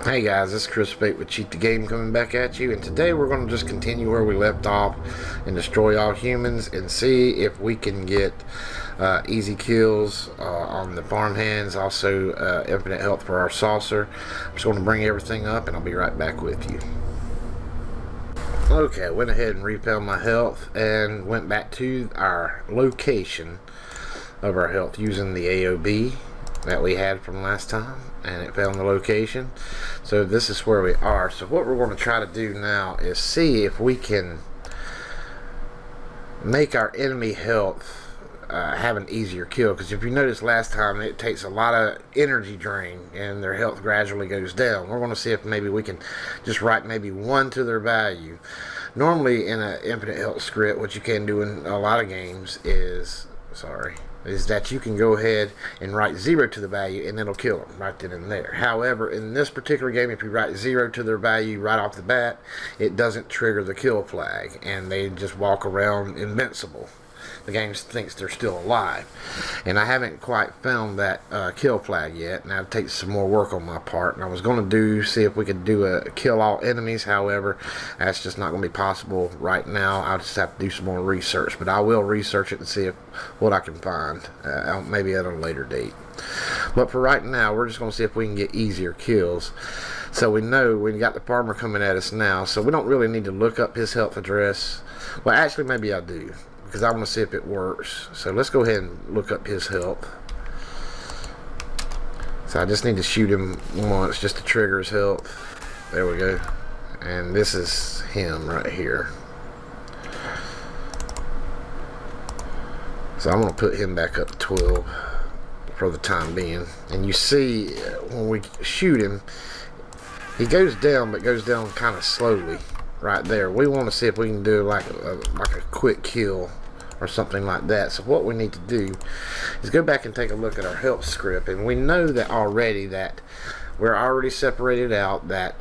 Hey guys, this is Chris Bate with Cheat the Game coming back at you, and today we're going to just continue where we left off and destroy all humans and see if we can get easy kills on the farmhands, also infinite health for our saucer. I'm just going to bring everything up and I'll be right back with you. Okay, I went ahead and refound my health and went back to our location of our health using the AOB that we had from last time, and it found the location. So this is where we are. So what we're going to try to do now is see if we can make our enemy health have an easier kill, because if you notice last time it takes a lot of energy drain and their health gradually goes down. We're going to see if maybe we can just write maybe 1 to their value. Normally in an infinite health script, what you can do in a lot of games is that you can go ahead and write 0 to the value and it'll kill them right then and there. However, in this particular game, if you write 0 to their value right off the bat, it doesn't trigger the kill flag and they just walk around invincible. The game thinks they're still alive, and I haven't quite found that kill flag yet. Now it takes some more work on my part, and I was going to see if we could do a kill all enemies. However, that's just not going to be possible right now. I'll just have to do some more research, but I will research it and see what I can find, maybe at a later date. But for right now, we're just going to see if we can get easier kills. So we know we got the farmer coming at us now, so we don't really need to look up his health address. Well, actually, maybe I do, because I want to see if it works. So let's go ahead and look up his health. So I just need to shoot him once just to trigger his health. There we go. And this is him right here. So I'm going to put him back up to 12 for the time being. And you see when we shoot him, he goes down, but goes down kind of slowly right there. We want to see if we can do like a quick kill or something like that. So what we need to do is go back and take a look at our health script, and we know that already that we're already separated out that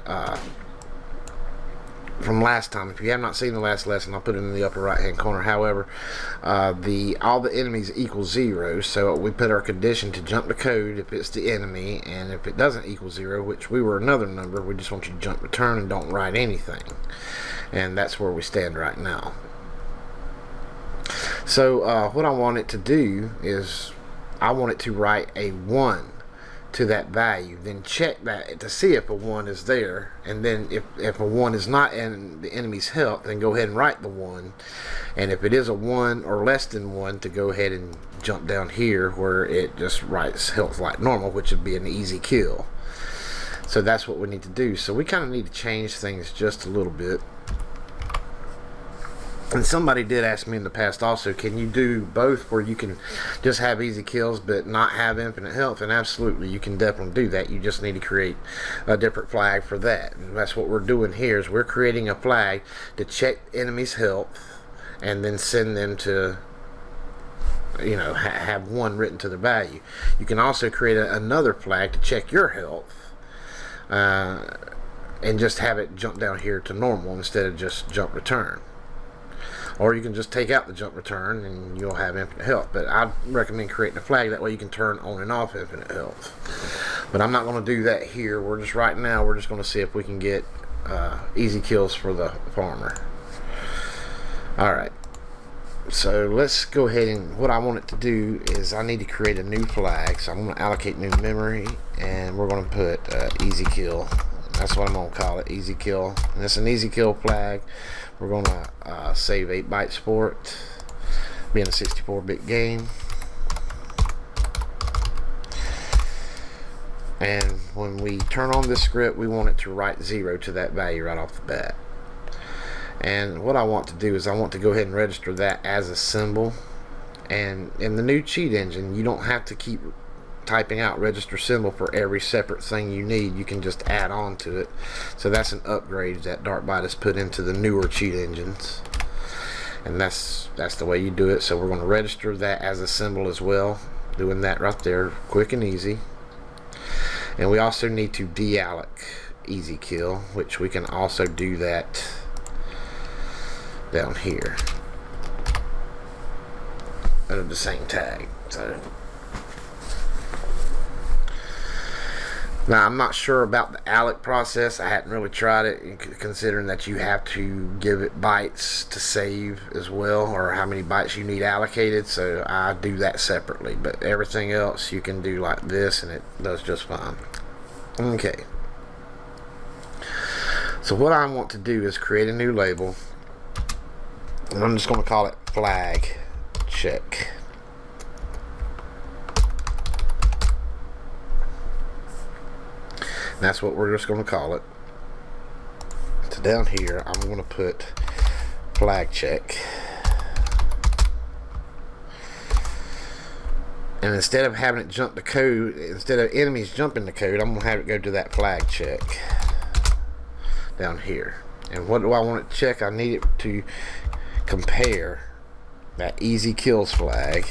from last time. If you have not seen the last lesson, I'll put it in the upper right hand corner. However, all the enemies equal 0, so we put our condition to jump the code if it's the enemy, and if it doesn't equal 0, which we were another number, we just want you to jump return and don't write anything. And that's where we stand right now. So what I want it to do is I want it to write a 1 to that value, then check that to see if a 1 is there, and then if a 1 is not in the enemy's health, then go ahead and write the 1, and if it is a 1 or less than 1, to go ahead and jump down here where it just writes health like normal, which would be an easy kill. So that's what we need to do. So we kind of need to change things just a little bit. And somebody did ask me in the past also, can you do both where you can just have easy kills but not have infinite health? And absolutely, you can definitely do that. You just need to create a different flag for that. And that's what we're doing here, is we're creating a flag to check enemies' health and then send them to, you know, have 1 written to the value. You can also create another flag to check your health and just have it jump down here to normal instead of just jump return. Or you can just take out the jump return and you'll have infinite health. But I'd recommend creating a flag, that way you can turn on and off infinite health. But I'm not going to do that here. We're just right now, we're just going to see if we can get easy kills for the farmer. Alright. So let's go ahead, and what I want it to do is I need to create a new flag. So I'm going to allocate new memory, and we're going to put easy kill. That's what I'm going to call it, easy kill. And it's an easy kill flag. We're going to save 8 bytes for it, being a 64-bit game. And when we turn on this script, we want it to write 0 to that value right off the bat. And what I want to do is I want to go ahead and register that as a symbol. And in the new cheat engine, you don't have to keep typing out register symbol for every separate thing you need. You can just add on to it. So that's an upgrade that Darkbite has put into the newer cheat engines, and that's the way you do it. So we're going to register that as a symbol as well, doing that right there, quick and easy. And we also need to dealloc easy kill, which we can also do that down here under the same tag. So Now, I'm not sure about the alloc process. I hadn't really tried it, considering that you have to give it bytes to save as well, or how many bytes you need allocated. So I do that separately. But everything else you can do like this, and it does just fine. Okay. So what I want to do is create a new label. And I'm just going to call it flag check. And that's what we're just going to call it. So down here, I'm going to put flag check. And instead of having it jump the code, instead of enemies jumping the code, I'm going to have it go to that flag check down here. And what do I want it to check? I need it to compare that easy kills flag.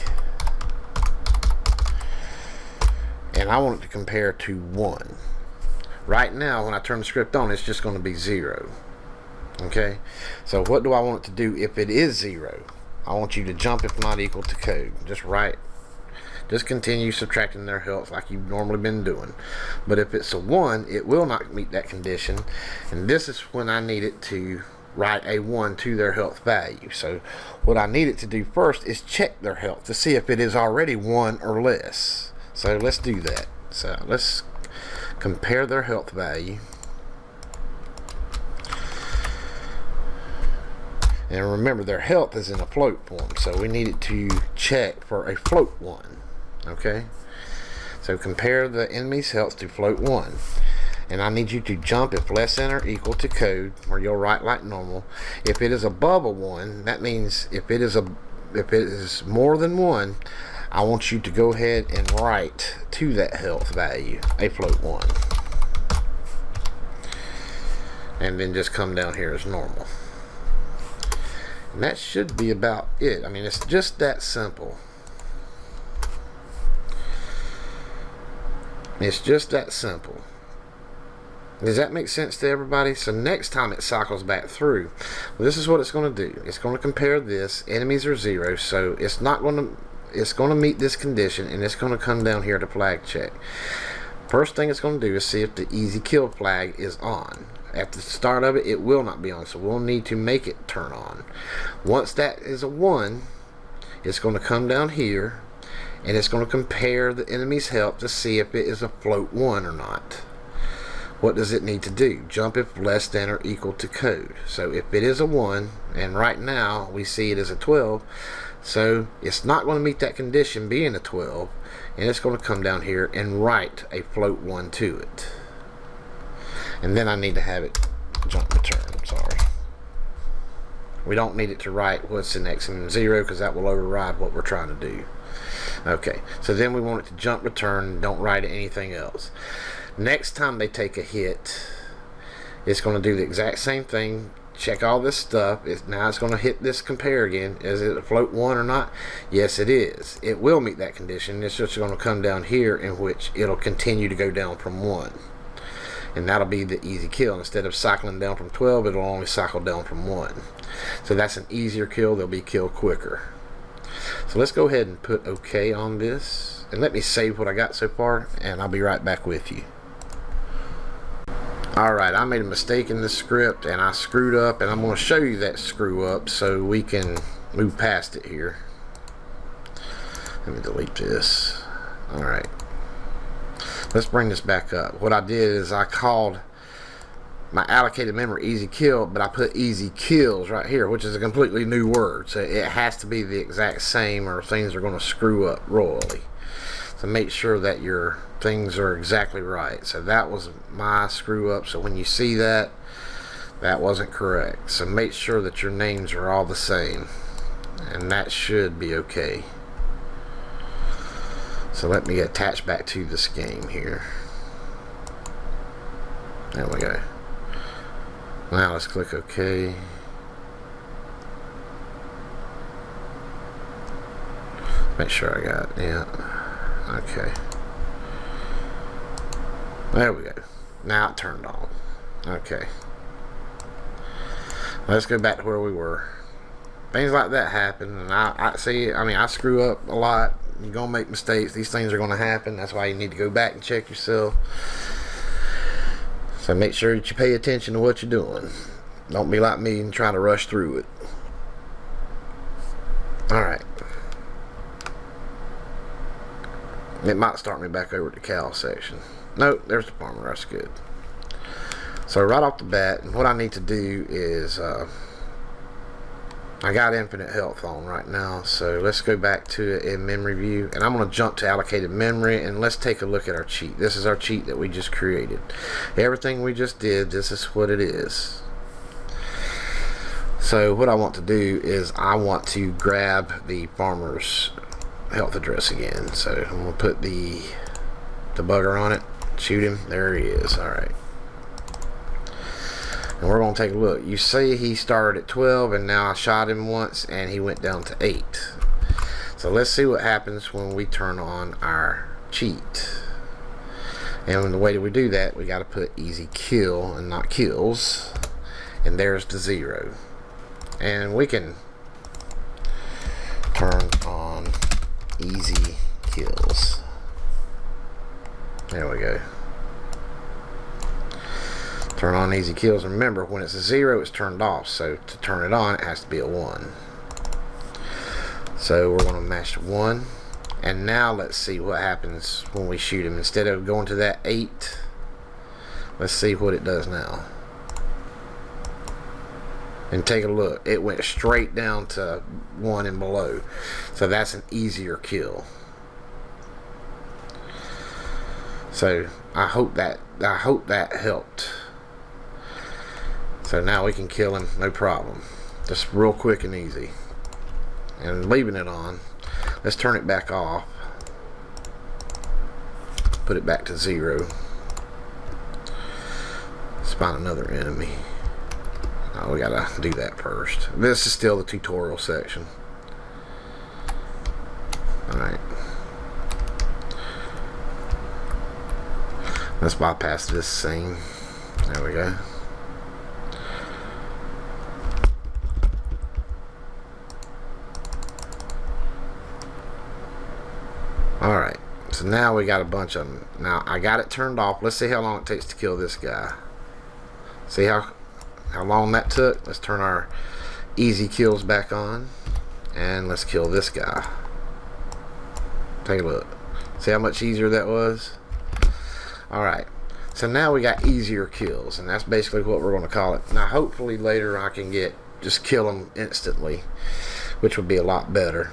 And I want it to compare to 1. Right now, when I turn the script on, it's just going to be 0. Okay? So what do I want it to do if it is 0? I want you to jump if not equal to code. Just continue subtracting their health like you've normally been doing. But if it's a 1, it will not meet that condition. And this is when I need it to write a 1 to their health value. So what I need it to do first is check their health to see if it is already 1 or less. So let's do that. So let's compare their health value. And remember, their health is in a float form, so we need it to check for a float 1. Okay? So compare the enemy's health to float 1. And I need you to jump if less than or equal to code, where you'll write like normal. If it is above a 1, that means if it is more than 1, I want you to go ahead and write to that health value a float 1. And then just come down here as normal. And that should be about it. I mean, it's just that simple. It's just that simple. Does that make sense to everybody? So next time it cycles back through, well, this is what it's going to do. It's going to compare this. Enemies are 0, so it's not going to... It's going to meet this condition, and it's going to come down here to flag check. First thing it's going to do is see if the easy kill flag is on. At the start of it, it will not be on, so we'll need to make it turn on. Once that is a 1, it's going to come down here, and it's going to compare the enemy's health to see if it is a float 1 or not. What does it need to do? Jump if less than or equal to code. So if it is a 1, and right now we see it as a 12, so it's not going to meet that condition being a 12, and it's going to come down here and write a float 1 to it. And then I need to have it jump return. Sorry. We don't need it to write what's in X and 0, because that will override what we're trying to do. Okay, so then we want it to jump return and don't write anything else. Next time they take a hit, it's going to do the exact same thing. Check all this stuff. Now it's going to hit this compare again. Is it a float 1 or not? Yes, it is. It will meet that condition. It's just going to come down here, in which it'll continue to go down from 1. And that'll be the easy kill. Instead of cycling down from 12, it'll only cycle down from 1. So that's an easier kill. They'll be killed quicker. So let's go ahead and put OK on this. And let me save what I got so far, and I'll be right back with you. Alright, I made a mistake in this script, and I screwed up, and I'm going to show you that screw up so we can move past it here. Let me delete this. Alright. Let's bring this back up. What I did is I called my allocated memory easy kill, but I put easy kills right here, which is a completely new word. So it has to be the exact same, or things are going to screw up royally. So make sure that your things are exactly right. So that was my screw up. So when you see that, that wasn't correct. So make sure that your names are all the same, and that should be okay. So let me attach back to this game here. There we go. Now let's click OK. Make sure I got it. Yeah. Okay. There we go. Now it turned on. Okay. Let's go back to where we were. Things like that happen, and I see. I mean, I screw up a lot. You're gonna make mistakes. These things are gonna happen. That's why you need to go back and check yourself. So make sure that you pay attention to what you're doing. Don't be like me and try to rush through it. Alright. It might start me back over to the cow section. Nope, there's the farmer. That's good. So right off the bat, what I need to do is I got infinite health on right now, so let's go back to it in memory view, and I'm going to jump to allocated memory, and let's take a look at our cheat. This is our cheat that we just created. Everything we just did, this is what it is. So what I want to do is I want to grab the farmer's health address again. So I'm going to put the debugger on it, shoot him, there he is. Alright. And we're going to take a look. You see he started at 12 and now I shot him once and he went down to 8. So let's see what happens when we turn on our cheat. And the way that we do that, we got to put easy kill and not kills. And there's the 0. And we can turn on easy kills. There we go. Turn on easy kills. Remember, when it's a 0, it's turned off. So to turn it on, it has to be a 1. So we're going to match 1. And now let's see what happens when we shoot him. Instead of going to that 8, let's see what it does now. And take a look. It went straight down to 1 and below. So that's an easier kill. So I hope that helped. So now we can kill him, no problem. Just real quick and easy. And leaving it on. Let's turn it back off. Put it back to 0. Let's find another enemy. Oh, we gotta do that first. This is still the tutorial section. Alright. Let's bypass this scene. There we go. Alright. So now we got a bunch of them. Now I got it turned off. Let's see how long it takes to kill this guy. See how long that took? Let's turn our easy kills back on. And let's kill this guy. Take a look. See how much easier that was? Alright, so now we got easier kills, and that's basically what we're going to call it. Now hopefully later I can just kill them instantly, which would be a lot better.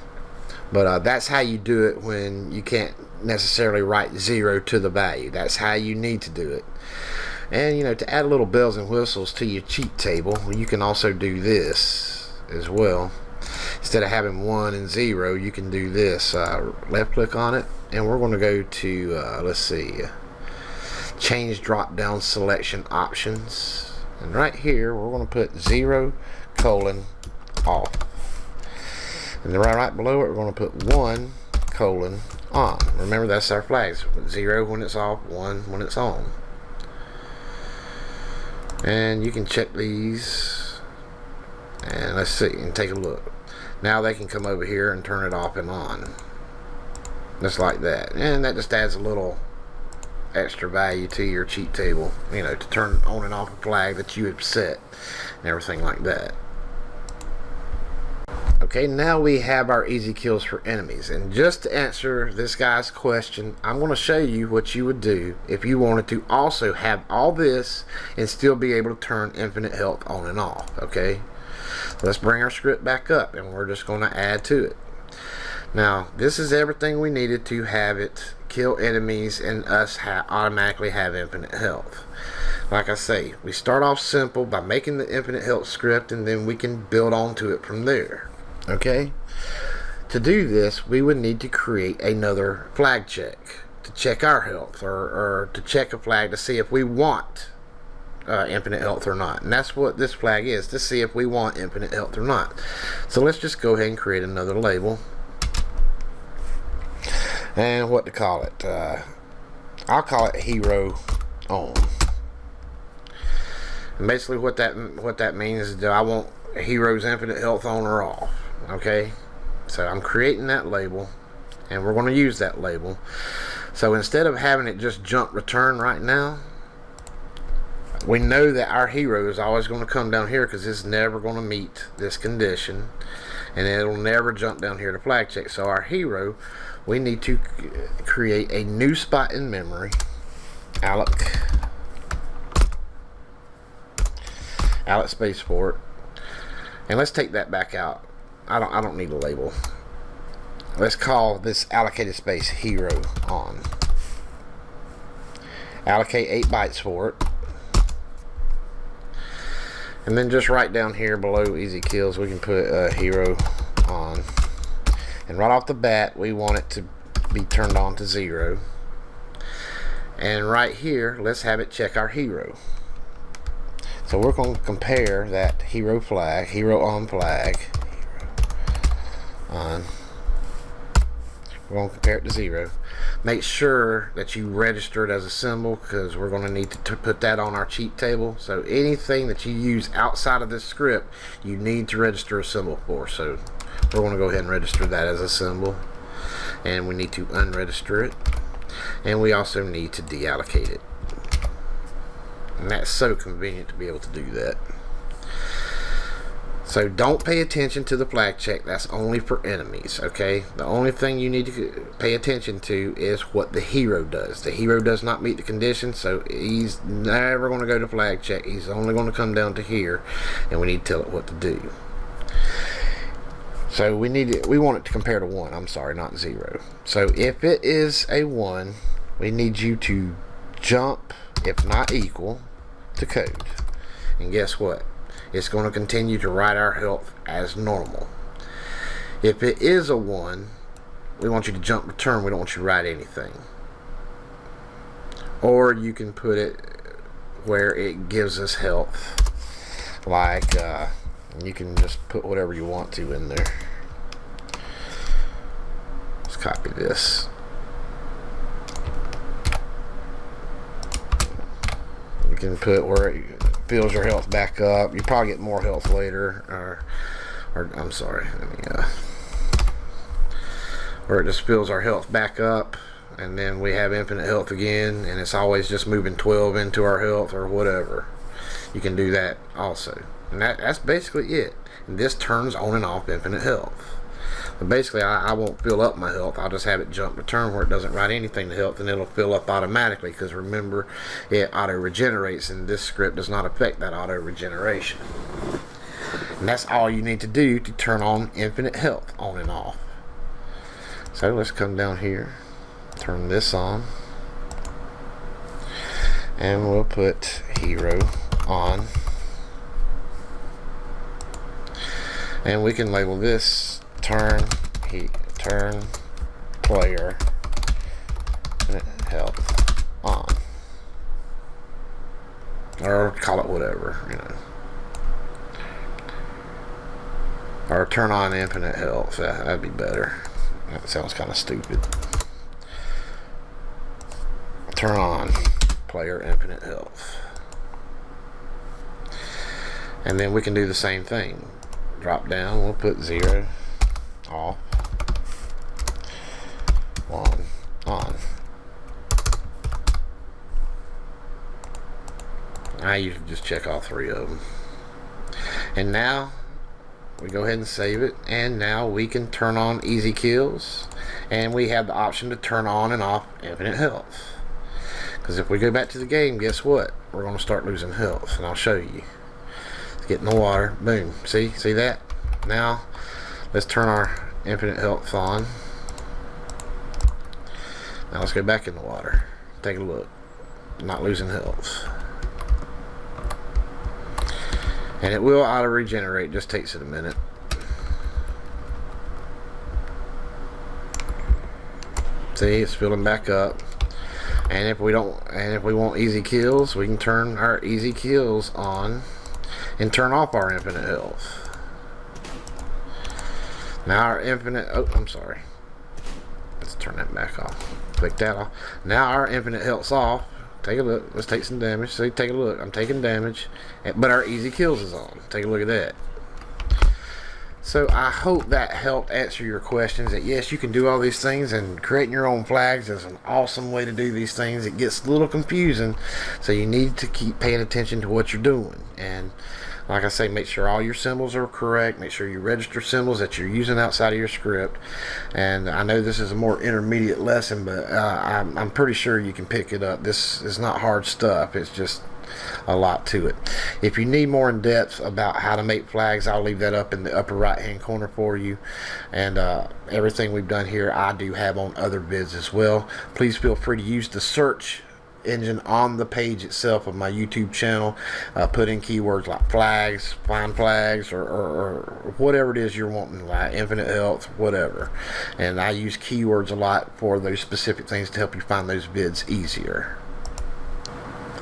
But that's how you do it when you can't necessarily write 0 to the value. That's how you need to do it. And you know, to add a little bells and whistles to your cheat table, you can also do this as well. Instead of having 1 and 0, you can do this. Left click on it, and we're going to go to let's see, change drop down selection options, and right here we're going to put 0 colon off, and then right below it we're going to put 1 colon on. Remember, that's our flags. 0 when it's off, 1 when it's on. And you can check these, and let's see, and take a look. Now they can come over here and turn it off and on, just like that. And that just adds a little extra value to your cheat table, you know, to turn on and off a flag that you have set and everything like that. Okay, now we have our easy kills for enemies, and just to answer this guy's question, I'm going to show you what you would do if you wanted to also have all this and still be able to turn infinite health on and off. Okay, let's bring our script back up, and we're just going to add to it. Now this is everything we needed to have it kill enemies and us automatically have infinite health. Like I say, we start off simple by making the infinite health script, and then we can build onto it from there. Okay, to do this we would need to create another flag check to check our health, or to check a flag to see if we want infinite health or not. And that's what this flag is, to see if we want infinite health or not. So let's just go ahead and create another label. And what to call it? I'll call it hero on. And basically what that means is, do I want hero's infinite health on or off? Okay, so I'm creating that label, and we're going to use that label. So instead of having it just jump return right now, We know that our hero is always going to come down here because it's never going to meet this condition, and it'll never jump down here to flag check. So our hero, we need to create a new spot in memory. Alloc spaceport, and let's take that back out. I don't need a label. Let's call this allocated space hero on. Allocate 8 bytes for it. And then just right down here below easy kills, we can put hero on. And right off the bat, we want it to be turned on to 0. And right here, let's have it check our hero. So we're going to compare that hero flag, hero on flag, hero on. We're going to compare it to 0. Make sure that you register it as a symbol, because we're going to need to put that on our cheat table. So anything that you use outside of this script, you need to register a symbol for. So we're going to go ahead and register that as a symbol. And we need to unregister it. And we also need to deallocate it. And that's so convenient to be able to do that. So don't pay attention to the flag check. That's only for enemies, okay? The only thing you need to pay attention to is what the hero does. The hero does not meet the condition, so he's never going to go to flag check. He's only going to come down to here, and we need to tell it what to do. So we want it to compare to 1. I'm sorry, not 0. So if it is a 1, we need you to jump, if not equal, to code. And guess what? It's going to continue to write our health as normal. If it is a 1, we want you to jump return. We don't want you to write anything. Or you can put it where it gives us health. Like, you can just put whatever you want to in there. Let's copy this. You can put where it fills your health back up. You probably get more health later, or I'm sorry, where it just fills our health back up, and then we have infinite health again, and it's always just moving 12 into our health or whatever. You can do that also, and that's basically it. And this turns on and off infinite health. But basically, I won't fill up my health. I'll just have it jump return where it doesn't write anything to health, and it'll fill up automatically, because remember, it auto regenerates, and this script does not affect that auto regeneration. And that's all you need to do to turn on infinite health on and off. So let's come down here, turn this on, and we'll put hero on, and we can label this turn player health on, or call it whatever, or turn on infinite health. That'd be better. That sounds kind of stupid. Turn on player infinite health, and then we can do the same thing. Drop down, we'll put 0 off, 1 on. I usually just check all 3 of them. And now we go ahead and save it, and now we can turn on easy kills, and we have the option to turn on and off infinite health. Because if we go back to the game, guess what? We're going to start losing health, and I'll show you. Let's get in the water. Boom. See that? Now let's turn our infinite health on. Now let's go back in the water. Take a look. Not losing health. And it will auto regenerate, just takes it a minute. See, it's filling back up. And if we want easy kills, we can turn our easy kills on and turn off our infinite health. Now our infinite, I'm sorry. Let's turn that back off. Click that off. Now our infinite health's off. Take a look. Let's take some damage. See, take a look. I'm taking damage, but our easy kills is on. Take a look at that. So I hope that helped answer your questions, that yes, you can do all these things, and creating your own flags is an awesome way to do these things. It gets a little confusing, so you need to keep paying attention to what you're doing. And like I say, make sure all your symbols are correct. Make sure you register symbols that you're using outside of your script. And I know this is a more intermediate lesson, but I'm pretty sure you can pick it up. This is not hard stuff. It's just a lot to it. If you need more in depth about how to make flags, I'll leave that up in the upper right hand corner for you. And everything we've done here I do have on other vids as well. Please feel free to use the search engine on the page itself of my YouTube channel. Put in keywords like flags, find flags, or whatever it is you're wanting, like infinite health, whatever. And I use keywords a lot for those specific things to help you find those vids easier.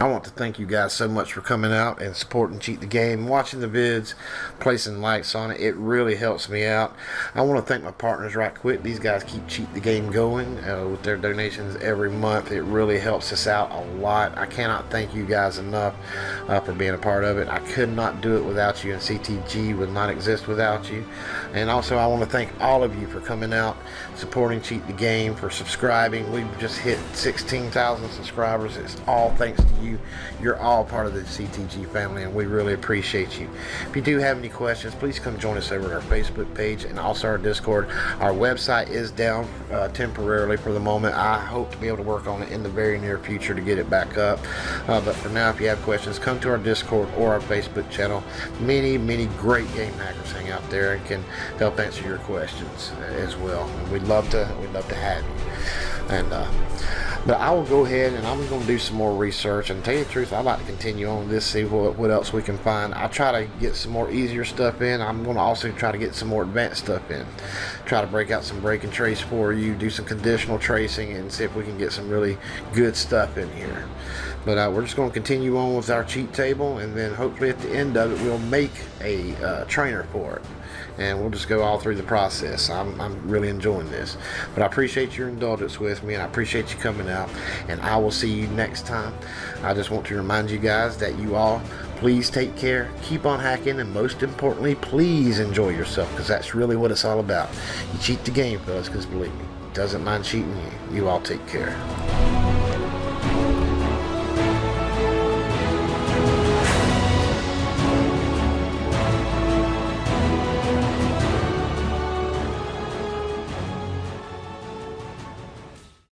I want to thank you guys so much for coming out and supporting Cheat the Game, watching the vids, placing likes on it. It really helps me out. I want to thank my partners right quick. These guys keep Cheat the Game going with their donations every month. It really helps us out a lot. I cannot thank you guys enough for being a part of it. I could not do it without you, and CTG would not exist without you. And also I want to thank all of you for coming out, supporting Cheat the Game, for subscribing. We've just hit 16,000 subscribers. It's all thanks to you. You're all part of the CTG family, and we really appreciate you. If you do have any questions, please come join us over at our Facebook page and also our Discord. Our website is down temporarily for the moment. I hope to be able to work on it in the very near future to get it back up. But for now, if you have questions, come to our Discord or our Facebook channel. Many great game hackers hang out there and can help answer your questions as well. We'd love to have you. And but I will go ahead and I'm going to do some more research, and tell you the truth, I'd like to continue on this, see what else we can find. I'll try to get some more easier stuff in. I'm going to also try to get some more advanced stuff in, try to break out some break and trace for you, do some conditional tracing, and see if we can get some really good stuff in here. But we're just going to continue on with our cheat table, and then hopefully at the end of it we'll make a trainer for it, and we'll just go all through the process. I'm really enjoying this, but I appreciate your indulgence with me, and I appreciate you coming out, and I will see you next time. I just want to remind you guys that you all please take care, keep on hacking, and most importantly, please enjoy yourself, because that's really what it's all about. You cheat the game, fellas, because believe me, it doesn't mind cheating you. You all take care.